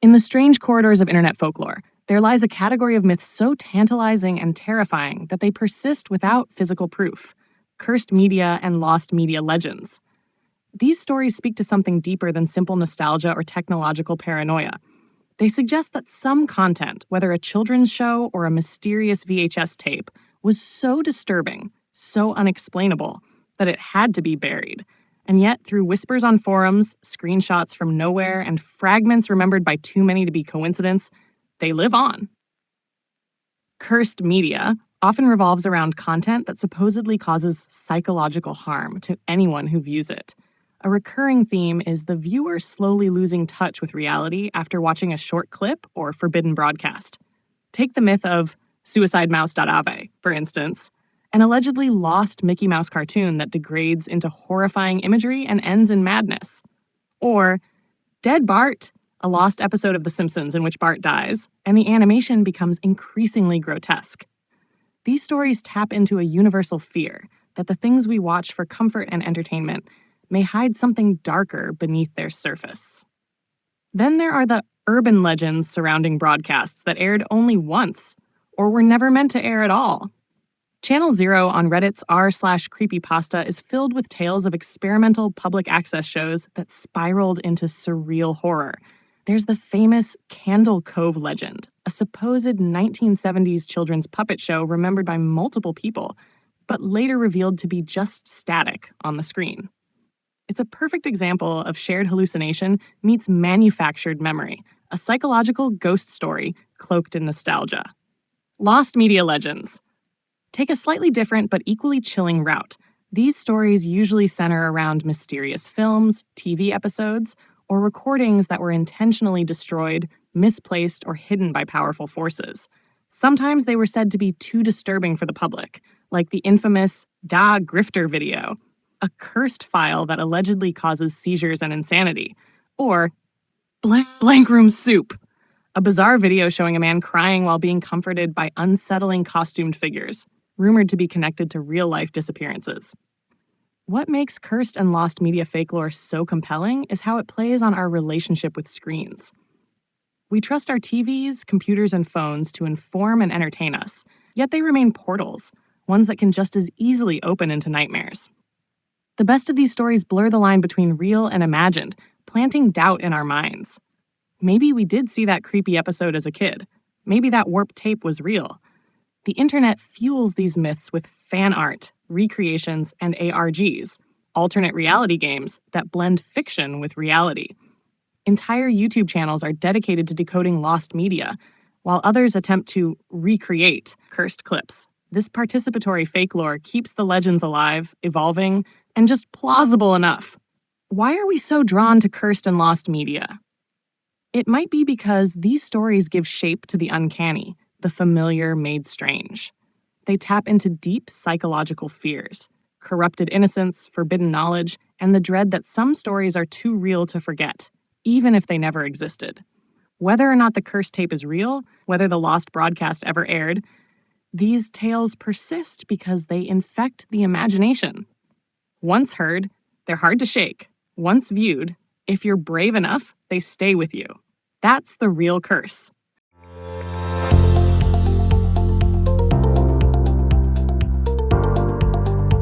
In the strange corridors of internet folklore, there lies a category of myths so tantalizing and terrifying that they persist without physical proof: cursed media and lost media legends. These stories speak to something deeper than simple nostalgia or technological paranoia. They suggest that some content, whether a children's show or a mysterious VHS tape, was so disturbing, so unexplainable, that it had to be buried. And yet, through whispers on forums, screenshots from nowhere, and fragments remembered by too many to be coincidence, they live on. Cursed media often revolves around content that supposedly causes psychological harm to anyone who views it. A recurring theme is the viewer slowly losing touch with reality after watching a short clip or forbidden broadcast. Take the myth of suicidemouse.ave, for instance, an allegedly lost Mickey Mouse cartoon that degrades into horrifying imagery and ends in madness. Or Dead Bart, a lost episode of The Simpsons in which Bart dies, and the animation becomes increasingly grotesque. These stories tap into a universal fear that the things we watch for comfort and entertainment may hide something darker beneath their surface. Then there are the urban legends surrounding broadcasts that aired only once, or were never meant to air at all. Channel Zero on Reddit's r/creepypasta is filled with tales of experimental public access shows that spiraled into surreal horror. There's the famous Candle Cove legend, a supposed 1970s children's puppet show remembered by multiple people, but later revealed to be just static on the screen. It's a perfect example of shared hallucination meets manufactured memory, a psychological ghost story cloaked in nostalgia. Lost media legends take a slightly different but equally chilling route. These stories usually center around mysterious films, TV episodes, or recordings that were intentionally destroyed, misplaced, or hidden by powerful forces. Sometimes they were said to be too disturbing for the public, like the infamous Da Grifter video, a cursed file that allegedly causes seizures and insanity, or Blank Room Soup, a bizarre video showing a man crying while being comforted by unsettling costumed figures, rumored to be connected to real-life disappearances. What makes cursed and lost media folklore so compelling is how it plays on our relationship with screens. We trust our TVs, computers, and phones to inform and entertain us, yet they remain portals, ones that can just as easily open into nightmares. The best of these stories blur the line between real and imagined, planting doubt in our minds. Maybe we did see that creepy episode as a kid. Maybe that warped tape was real. The internet fuels these myths with fan art, recreations, and ARGs, alternate reality games that blend fiction with reality. Entire YouTube channels are dedicated to decoding lost media, while others attempt to recreate cursed clips. This participatory folklore keeps the legends alive, evolving, and just plausible enough. Why are we so drawn to cursed and lost media? It might be because these stories give shape to the uncanny, the familiar made strange. They tap into deep psychological fears, corrupted innocence, forbidden knowledge, and the dread that some stories are too real to forget, even if they never existed. Whether or not the cursed tape is real, whether the lost broadcast ever aired, these tales persist because they infect the imagination. Once heard, they're hard to shake. Once viewed, if you're brave enough, they stay with you. That's the real curse.